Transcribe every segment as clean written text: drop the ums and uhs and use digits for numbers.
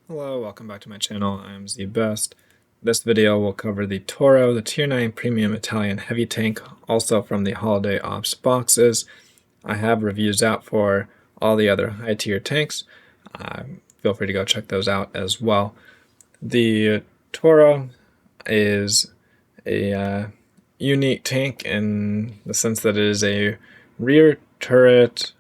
Hello, welcome back to my channel. I'm ZBest. This video will cover the Toro, the Tier 9 Premium Italian Heavy Tank, also from the Holiday Ops boxes. I have reviews out for all the other high tier tanks. Feel free to go check those out as well. The Toro is a unique tank in the sense that it is a rear turret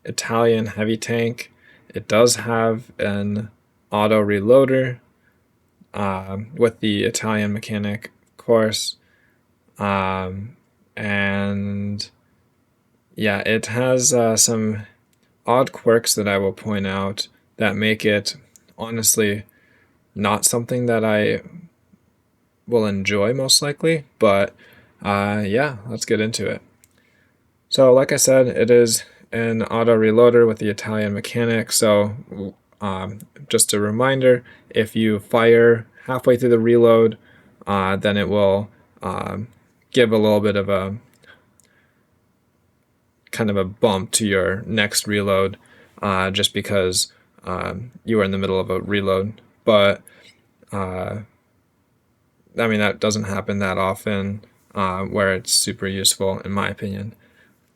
Italian heavy tank. It does have an auto reloader with the Italian mechanic, of course. And yeah, it has some odd quirks that I will point out that make it honestly not something that I will enjoy most likely, but yeah, let's get into it. So like I said, it is an auto reloader with the Italian mechanic, so just a reminder, if you fire halfway through the reload, then it will give a little bit of a kind of a bump to your next reload, just because you are in the middle of a reload. But I mean, that doesn't happen that often, where it's super useful in my opinion.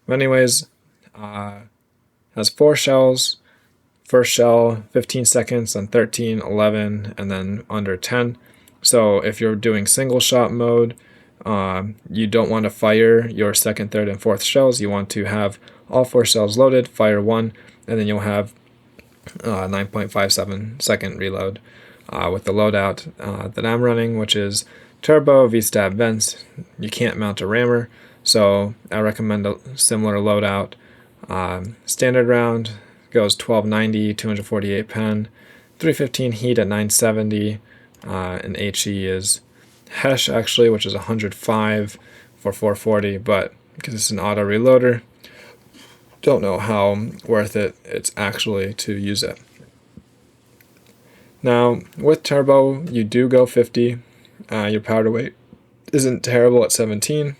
But anyways, has 4 shells. First shell 15 seconds, then 13, 11, and then under 10. So if you're doing single shot mode, you don't want to fire your second, third, and fourth shells. You want to have all 4 shells loaded, fire 1, and then you'll have 9.57 second reload with the loadout that I'm running, which is turbo, V-stab vents. You can't mount a rammer, so I recommend a similar loadout. Standard round goes 1290, 248 pen, 315 heat at 970, and HE is Hesh actually, which is 105 for 440, but because it's an auto reloader, don't know how worth it's actually to use it. Now with turbo, you do go 50. Your powder weight isn't terrible at 17.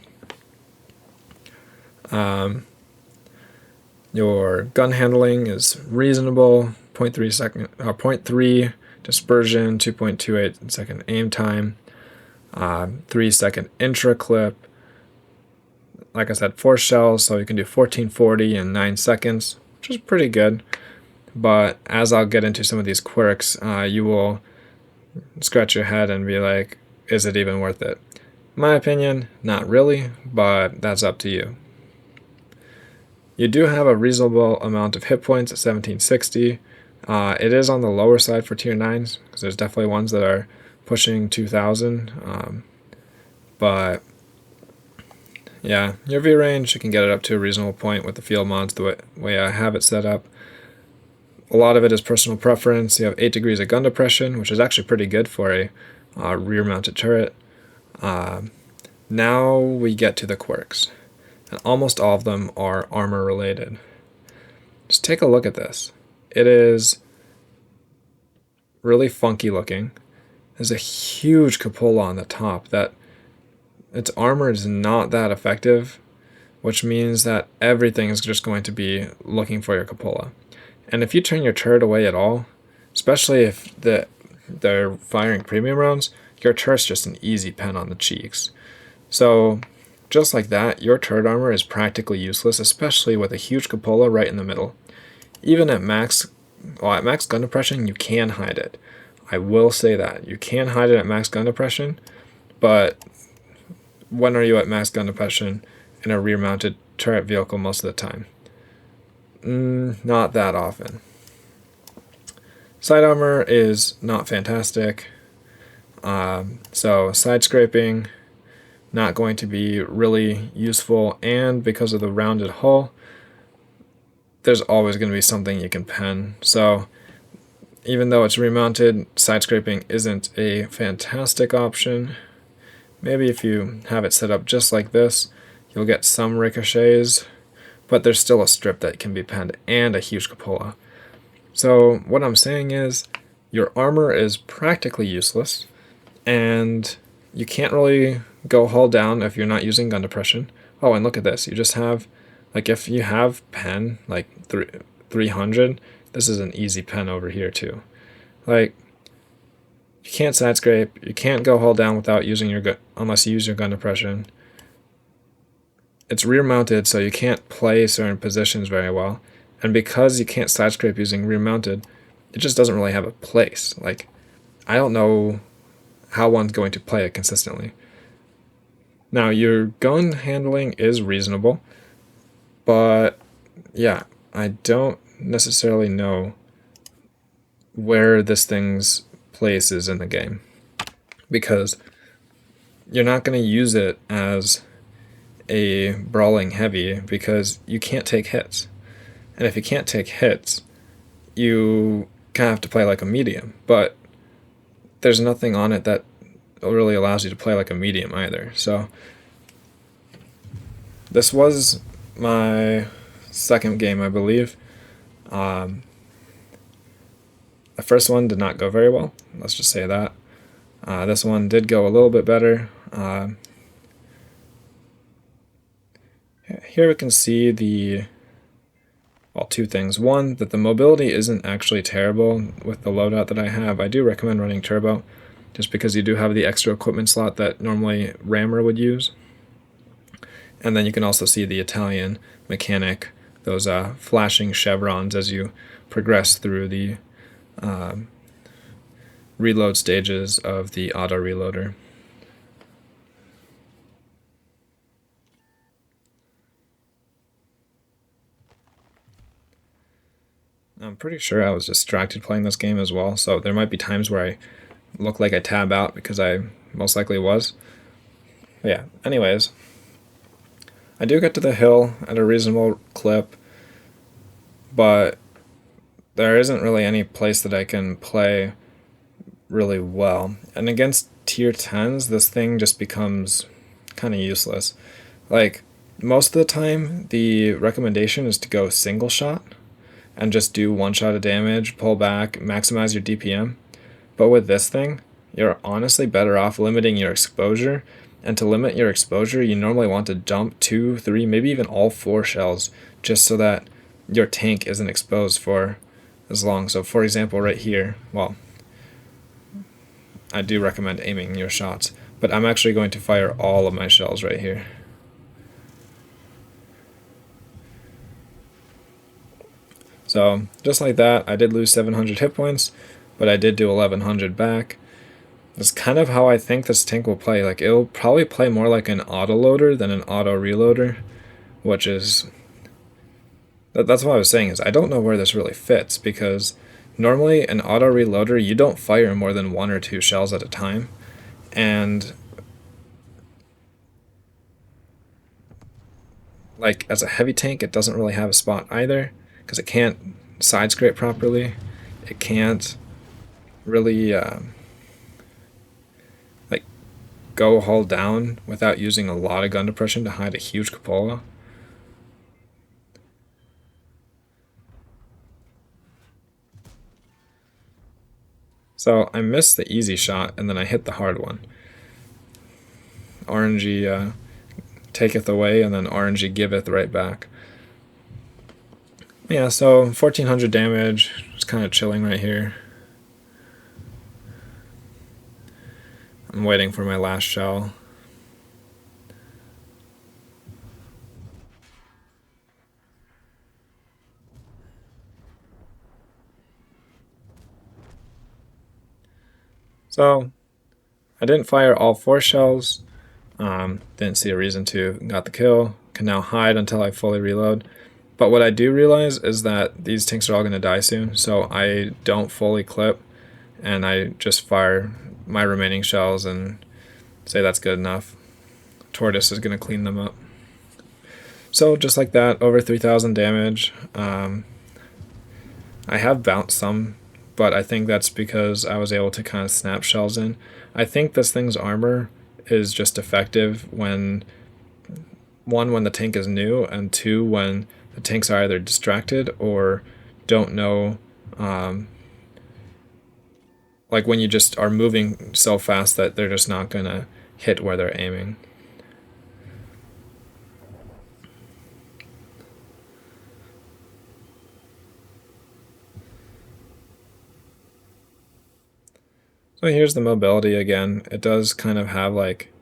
Your gun handling is reasonable, 0.3 dispersion, 2.28 second aim time, 3 second intra clip. Like I said, 4 shells, so you can do 1440 in 9 seconds, which is pretty good. But as I'll get into some of these quirks, you will scratch your head and be like, is it even worth it? In my opinion, not really, but that's up to you. You do have a reasonable amount of hit points at 1760. It is on the lower side for tier 9s, because there's definitely ones that are pushing 2000. But yeah, your V range, you can get it up to a reasonable point with the field mods the way I have it set up. A lot of it is personal preference. You have 8 degrees of gun depression, which is actually pretty good for a rear-mounted turret. Now we get to the quirks. And almost all of them are armor related. Just take a look at this. It is really funky looking. There's a huge cupola on the top that its armor is not that effective, which means that everything is just going to be looking for your cupola. And if you turn your turret away at all, especially if they're firing premium rounds, your turret's just an easy pen on the cheeks. So just like that, your turret armor is practically useless, especially with a huge cupola right in the middle. Even at max gun depression, you can hide it. I will say that. You can hide it at max gun depression, but when are you at max gun depression in a rear-mounted turret vehicle most of the time? Not that often. Side armor is not fantastic. So side scraping, not going to be really useful, and because of the rounded hull, there's always going to be something you can pen. So even though it's remounted, side scraping isn't a fantastic option. Maybe if you have it set up just like this, you'll get some ricochets, but there's still a strip that can be penned and a huge cupola. So what I'm saying is, your armor is practically useless, and you can't really go hull down if you're not using gun depression. Oh, and look at this. You just have, like, if you have pen, like 300, this is an easy pen over here too. Like, you can't side scrape, you can't go hull down without using your gun, unless you use your gun depression. It's rear mounted, so you can't play certain positions very well. And because you can't side scrape using rear mounted, it just doesn't really have a place. Like, I don't know how one's going to play it consistently. Now, your gun handling is reasonable, but yeah, I don't necessarily know where this thing's place is in the game, because you're not going to use it as a brawling heavy because you can't take hits. And if you can't take hits, you kind of have to play like a medium. But there's nothing on it that really allows you to play like a medium either. So this was my second game, I believe. The first one did not go very well. Let's just say that. This one did go a little bit better. Here we can see two things. One, that the mobility isn't actually terrible with the loadout that I have. I do recommend running turbo, just because you do have the extra equipment slot that normally rammer would use. And then you can also see the Italian mechanic, those flashing chevrons as you progress through the reload stages of the auto reloader. I'm pretty sure I was distracted playing this game as well, so there might be times where I look like I tab out because I most likely was. But yeah, anyways, I do get to the hill at a reasonable clip, but there isn't really any place that I can play really well. And against tier 10s, this thing just becomes kind of useless. Like, most of the time, the recommendation is to go single shot and just do one shot of damage, pull back, maximize your DPM. But with this thing, you're honestly better off limiting your exposure. And to limit your exposure, you normally want to dump 2, 3, maybe even all 4 shells, just so that your tank isn't exposed for as long. So for example, right here, well, I do recommend aiming your shots, but I'm actually going to fire all of my shells right here. So just like that, I did lose 700 hit points, but I did do 1100 back. That's kind of how I think this tank will play. Like, it'll probably play more like an autoloader than an auto reloader, which is... That's what I was saying, is I don't know where this really fits, because normally an auto reloader, you don't fire more than 1 or 2 shells at a time. And like, as a heavy tank, it doesn't really have a spot either, because it can't side scrape properly. It can't really like go hull down without using a lot of gun depression to hide a huge cupola. So I missed the easy shot, and then I hit the hard one. RNG taketh away, and then RNG giveth right back. Yeah, so 1400 damage, just kind of chilling right here. I'm waiting for my last shell. So I didn't fire all 4 shells. Didn't see a reason to. Got the kill. Can now hide until I fully reload. But what I do realize is that these tanks are all going to die soon, so I don't fully clip, and I just fire my remaining shells and say that's good enough. Tortoise is going to clean them up. So just like that, over 3,000 damage. I have bounced some, but I think that's because I was able to kind of snap shells in. I think this thing's armor is just effective when, 1, when the tank is new, and 2, when the tanks are either distracted or don't know, like when you just are moving so fast that they're just not going to hit where they're aiming. So here's the mobility again. It does kind of have like,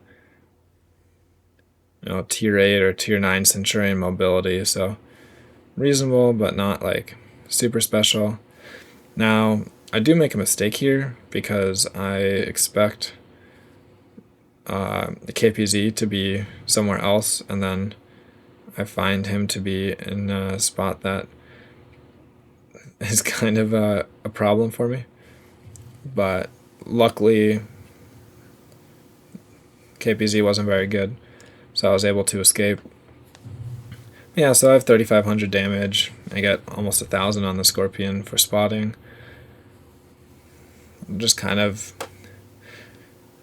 tier 8 or tier 9 Centurion mobility, so reasonable but not like super special. Now, I do make a mistake here because I expect the KPZ to be somewhere else, and then I find him to be in a spot that is kind of a problem for me. But luckily, KPZ wasn't very good, so I was able to escape. Yeah, so I have 3,500 damage. I get almost 1,000 on the Scorpion for spotting. Just kind of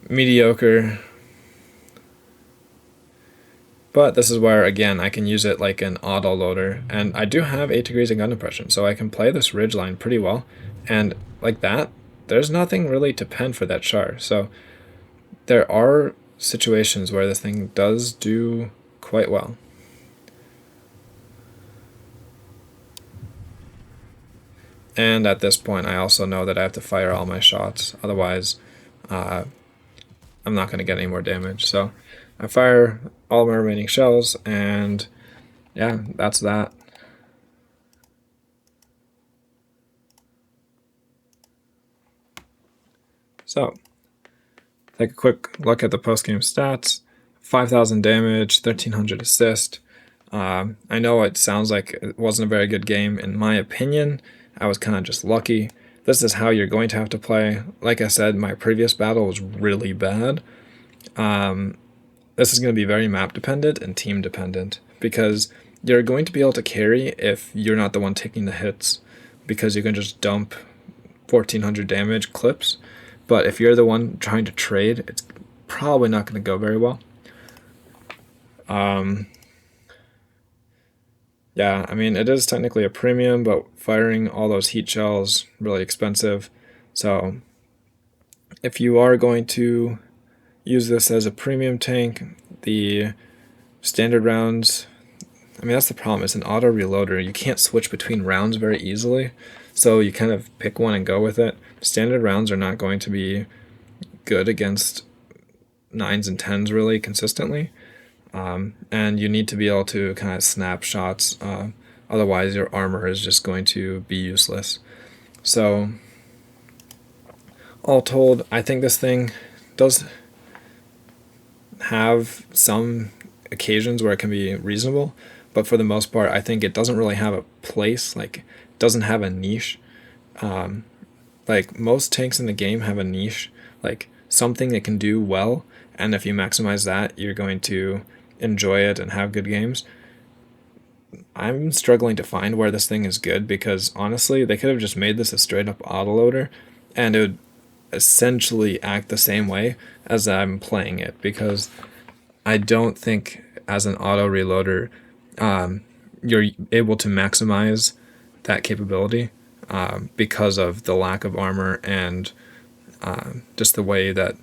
mediocre. But this is where, again, I can use it like an auto loader. And I do have 8 degrees of gun depression, so I can play this ridgeline pretty well. And like that, there's nothing really to pen for that char. So there are situations where this thing does do quite well. And at this point, I also know that I have to fire all my shots. Otherwise, I'm not going to get any more damage. So I fire all my remaining shells, and yeah, that's that. So, take a quick look at the post-game stats. 5,000 damage, 1,300 assist. I know it sounds like it wasn't a very good game. In my opinion, I was kind of just lucky. This is how you're going to have to play. Like I said, my previous battle was really bad. This is going to be very map dependent and team dependent, because you're going to be able to carry if you're not the one taking the hits, because you can just dump 1,400 damage clips. But if you're the one trying to trade, it's probably not going to go very well. Yeah, I mean, it is technically a premium, but firing all those heat shells really expensive. So if you are going to use this as a premium tank, the standard rounds, I mean, that's the problem. It's an auto reloader. You can't switch between rounds very easily, so you kind of pick one and go with it. Standard rounds are not going to be good against 9s and 10s really consistently. And you need to be able to kind of snap shots, otherwise your armor is just going to be useless. So, all told, I think this thing does have some occasions where it can be reasonable, but for the most part, I think it doesn't really have a place, like, it doesn't have a niche. Like, most tanks in the game have a niche, like, something that can do well, and if you maximize that, you're going to enjoy it and have good games. I'm struggling to find where this thing is good, because honestly, they could have just made this a straight up autoloader and it would essentially act the same way as I'm playing it, because I don't think as an auto reloader you're able to maximize that capability because of the lack of armor and just the way that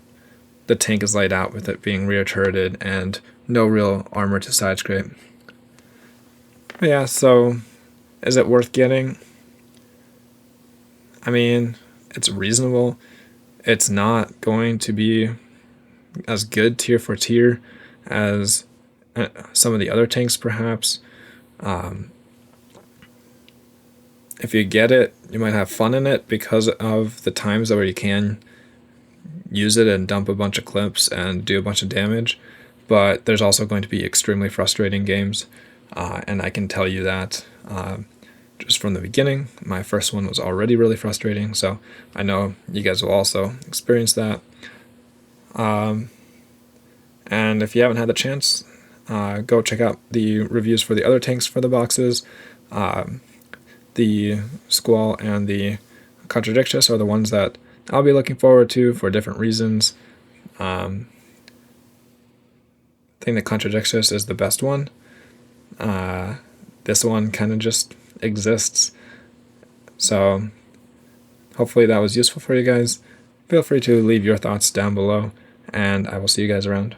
the tank is laid out, with it being rear turreted and no real armor to side scrape. But yeah, so is it worth getting? I mean, it's reasonable. It's not going to be as good tier for tier as some of the other tanks, perhaps. If you get it, you might have fun in it because of the times where you can use it and dump a bunch of clips and do a bunch of damage. But there's also going to be extremely frustrating games, and I can tell you that just from the beginning. My first one was already really frustrating, so I know you guys will also experience that. And if you haven't had the chance, go check out the reviews for the other tanks for the boxes. The Squall and the Contradictus are the ones that I'll be looking forward to for different reasons. I think the Contradictus is the best one. This one kind of just exists. So hopefully that was useful for you guys. Feel free to leave your thoughts down below, and I will see you guys around.